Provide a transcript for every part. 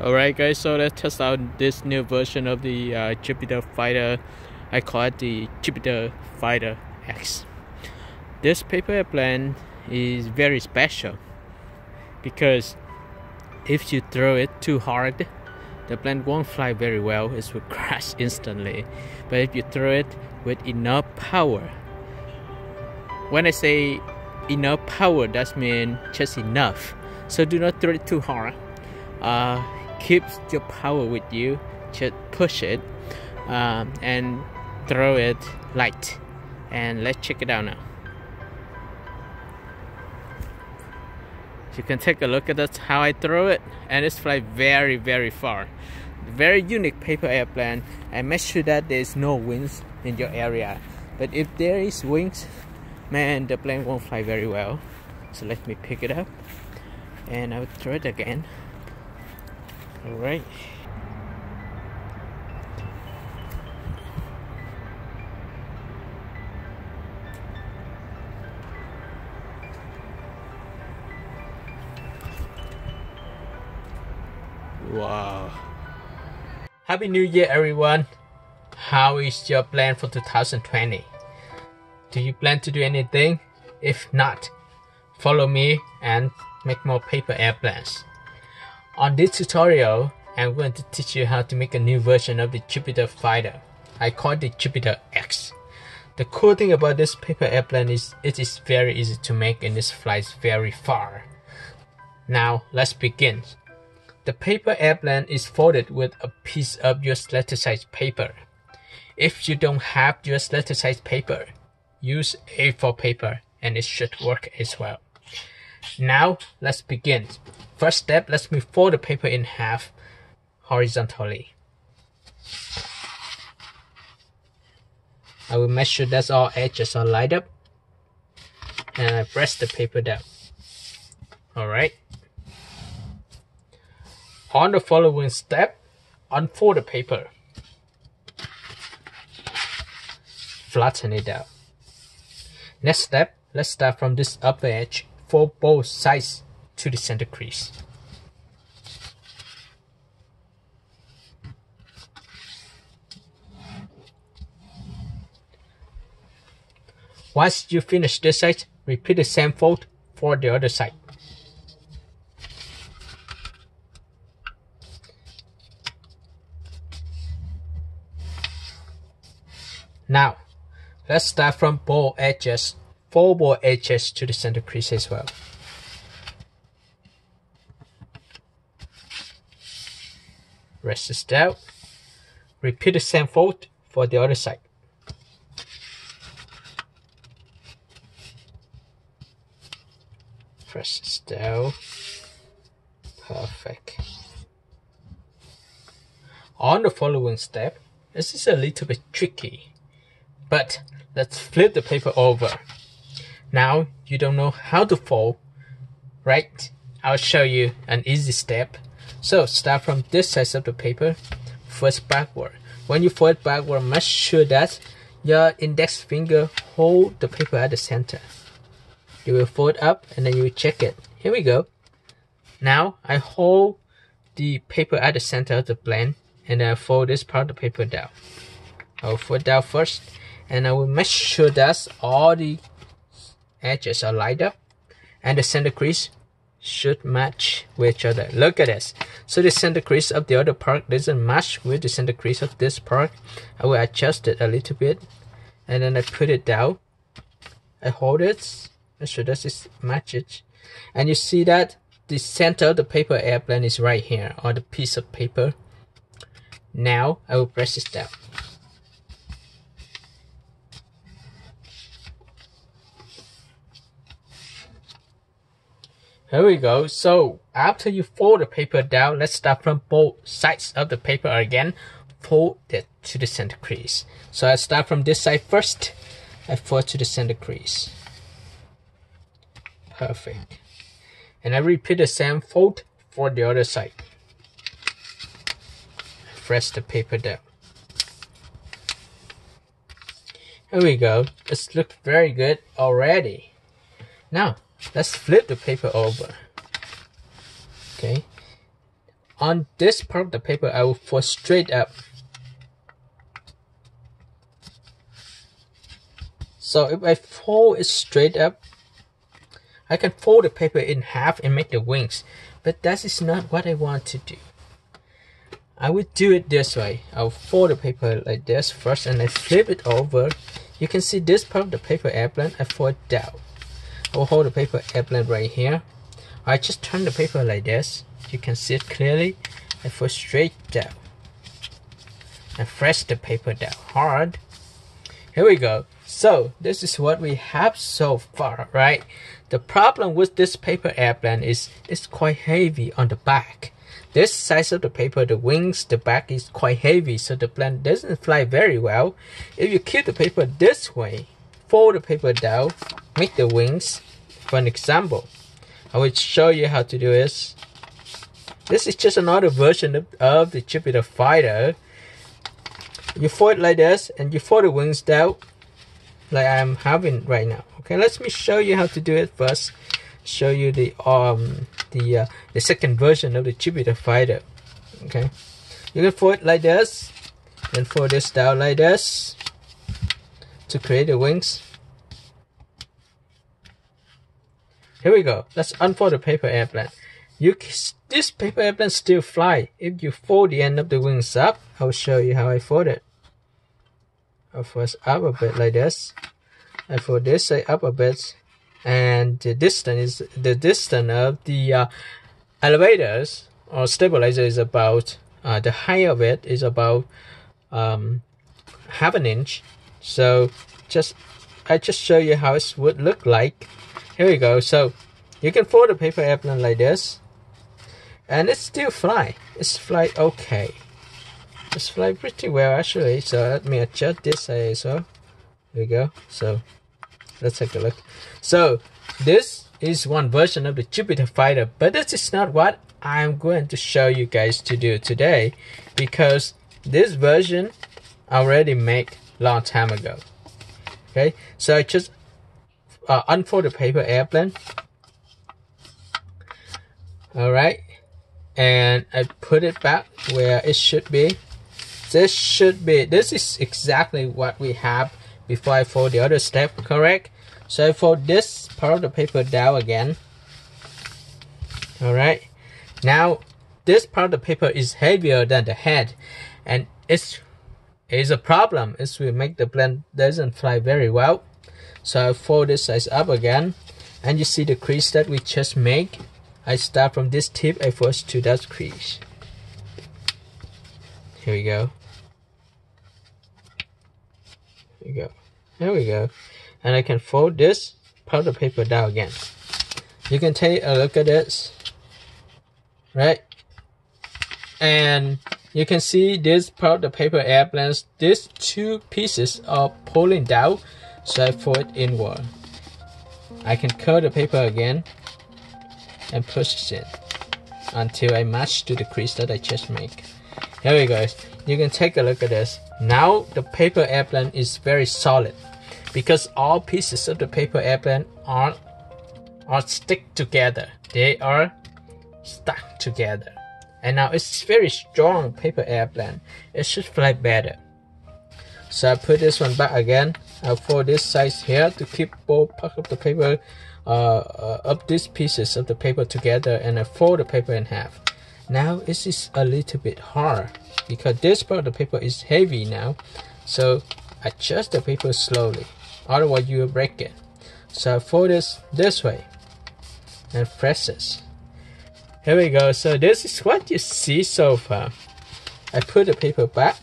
Alright guys, so let's test out this new version of the Jupiter Fighter. I call it the Jupiter Fighter X. This paper airplane is very special because if you throw it too hard, the plane won't fly very well. It will crash instantly. But if you throw it with enough power, when I say enough power, that means just enough. So do not throw it too hard. Keep your power with you, just push it and throw it light. And let's check it out now. You can take a look at that's how I throw it, and it's fly very, very far. Very unique paper airplane, and make sure that there's no winds in your area. But if there is wings, man, the plane won't fly very well. So let me pick it up and I'll throw it again. Alright. Wow. Happy New Year everyone. How is your plan for 2020? Do you plan to do anything? If not, follow me and make more paper airplanes. On this tutorial, I'm going to teach you how to make a new version of the Jupiter Fighter. I call it the Jupiter X. The cool thing about this paper airplane is it is very easy to make and it flies very far. Now let's begin. The paper airplane is folded with a piece of US letter size paper. If you don't have US letter size paper, use A4 paper and it should work as well. Now let's begin. First step, let me fold the paper in half horizontally. I will make sure that all edges are lined up and I press the paper down. Alright. On the following step, unfold the paper. Flatten it out. Next step, let's start from this upper edge. Fold both sides to the center crease. Once you finish this side, repeat the same fold for the other side. Now, let's start from both edges. Fold both edges to the center crease as well. Rest this down. Repeat the same fold for the other side. Press this down. Perfect. On the following step, this is a little bit tricky, but let's flip the paper over. Now you don't know how to fold, right? I'll show you an easy step. So start from this side of the paper, first backward. When you fold backward, make sure that your index finger hold the paper at the center. You will fold up and then you will check it. Here we go. Now I hold the paper at the center of the plane and I fold this part of the paper down. I will fold down first and I will make sure that all the edges are lined up and the center crease should match with each other. Look at this. So the center crease of the other part doesn't match with the center crease of this part. I will adjust it a little bit and then I put it down. I hold it, make sure that it matches. And you see that the center of the paper airplane is right here on the piece of paper. Now I will press this down. Here we go. So after you fold the paper down, let's start from both sides of the paper again. Fold it to the center crease. So I start from this side first. I fold to the center crease. Perfect. And I repeat the same fold for the other side. Press the paper down. Here we go. It's looked very good already. Now let's flip the paper over. Okay. on this part of the paper, I will fold straight up. So if I fold it straight up, I can fold the paper in half and make the wings. But that is not what I want to do. I will do it this way. I'll fold the paper like this first and I flip it over. You can see this part of the paper airplane, I fold it down. I will hold the paper airplane right here. I just turn the paper like this. You can see it clearly. I fold straight down. And press the paper down hard. Here we go. So this is what we have so far, right? The problem with this paper airplane is it's quite heavy on the back. This size of the paper, the wings, the back is quite heavy, so the plane doesn't fly very well. If you keep the paper this way, fold the paper down, make the wings. For an example, I will show you how to do this. This is just another version of the Jupiter fighter. You fold it like this, and you fold the wings down, like I'm having right now. Okay, let me show you how to do it first. Show you the second version of the Jupiter fighter. Okay, you can fold it like this, then fold this down like this to create the wings. Here we go. Let's unfold the paper airplane. This paper airplane still fly if you fold the end of the wings up. I'll show you how I fold it. I'll fold up a bit like this. I fold this side up a bit. And the distance is the distance of the elevators or stabilizer is about the height of it is about half an inch. So I just show you how it would look like. Here we go. So you can fold the paper airplane like this, and it still fly. It's fly okay. It's fly pretty well actually. So let me adjust this side as well. There we go. So let's take a look. So this is one version of the Jupiter fighter, but this is not what I'm going to show you guys to do today, because this version I already made long time ago. Okay, so I just unfold the paper airplane. All right, and I put it back where it should be. This is exactly what we have before I fold the other step, correct? So I fold this part of the paper down again. Alright, now this part of the paper is heavier than the head, and it's a problem. It will make the plane doesn't fly very well. So I fold this size up again, and you see the crease that we just made. I start from this tip, I fold to that crease. Here we go. Here we go. There we go. And I can fold this part of the paper down again. You can take a look at this, right? And you can see this part of the paper airplanes, these two pieces are pulling down, so I fold it inward. I can curl the paper again and push it in until I match to the crease that I just made. Here we go. You can take a look at this. Now the paper airplane is very solid, because all pieces of the paper airplane are stick together. They are stuck together. And now it's very strong paper airplane. It should fly better. So I put this one back again. I'll fold this size here to keep both parts of the paper, of these pieces of the paper together, and I fold the paper in half. Now this is a little bit hard because this part of the paper is heavy now. So adjust the paper slowly, otherwise you will break it. So I fold this way and press this. Here we go. So this is what you see so far. I put the paper back.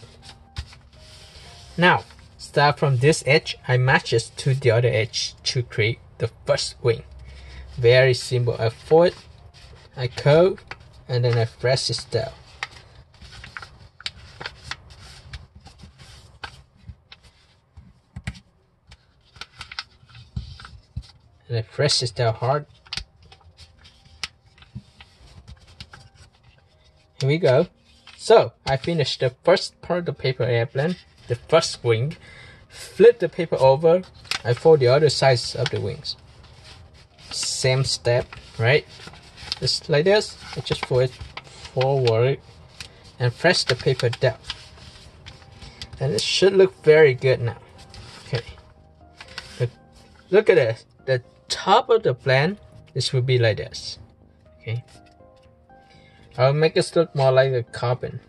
Now start from this edge, I match it to the other edge to create the first wing. Very simple. I fold, I curl, and then I press it down. And I press it down hard. Here we go. So I finished the first part of the paper airplane, the first wing. Flip the paper over. I fold the other sides of the wings. Same step, right? Just like this. I just fold it forward and press the paper down. And it should look very good now. Okay. Look at this. The top of the plan, this will be like this. Okay. I'll make it look more like a carbon.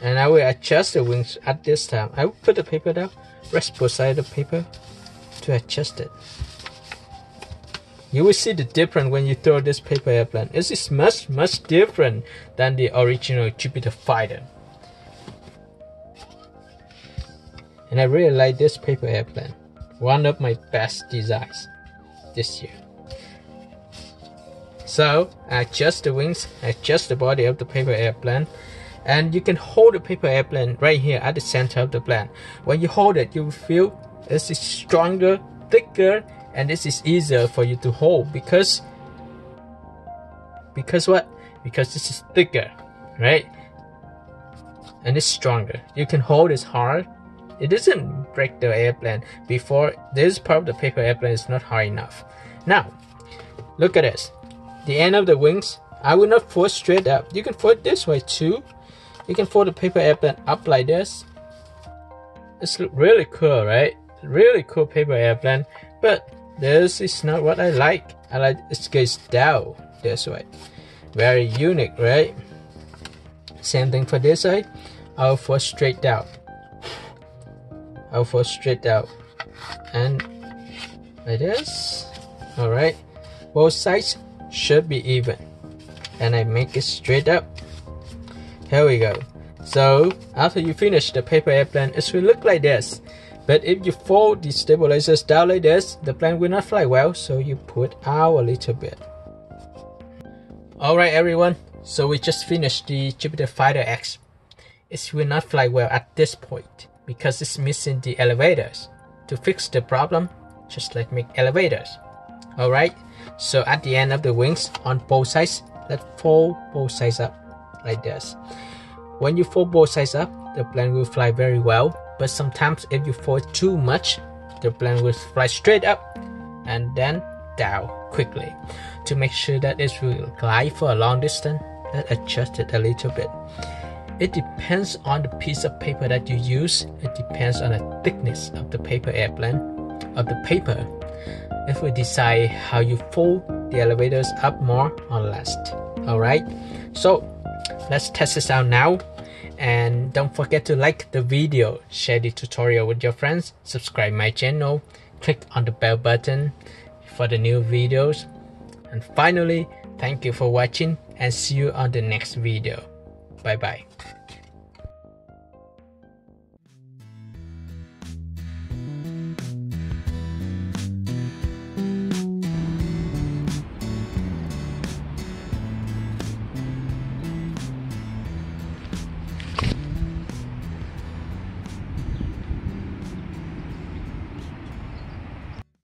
And I will adjust the wings at this time. I will put the paper down, rest both sides of the paper to adjust it. You will see the difference when you throw this paper airplane. It is much different than the original Jupiter fighter. And I really like this paper airplane. One of my best designs this year. So I adjust the wings, adjust the body of the paper airplane, and you can hold the paper airplane right here at the center of the plane. When you hold it, you will feel this is stronger, thicker, and this is easier for you to hold because what? Because this is thicker, right? And it's stronger. You can hold it hard. It doesn't break the airplane. Before, this part of the paper airplane is not hard enough. Now, look at this. The end of the wings, I will not fold straight up. You can fold it this way too. You can fold the paper airplane up like this. It's really cool, right? Really cool paper airplane. But this is not what I like. I like it goes down this way. Very unique, right? Same thing for this side. I'll fold straight down. I'll fold straight down. And like this. Alright. Both sides should be even. And I make it straight up. Here we go. So after you finish the paper airplane, it will look like this. But if you fold the stabilizers down like this, the plane will not fly well, so you put out a little bit. Alright everyone, so we just finished the Jupiter Fighter X. It will not fly well at this point because it's missing the elevators. To fix the problem, just like make elevators. Alright, so at the end of the wings on both sides, let's fold both sides up like this. When you fold both sides up, the plane will fly very well. But sometimes if you fold too much, the plane will fly straight up and then down quickly. To make sure that it will glide for a long distance, let's adjust it a little bit. It depends on the piece of paper that you use. It depends on the thickness of the paper airplane, of the paper. It will decide how you fold the elevators up more or less. Alright, so let's test this out now. And don't forget to like the video, share the tutorial with your friends, subscribe my channel, click on the bell button for the new videos. And finally, thank you for watching and see you on the next video. Bye bye.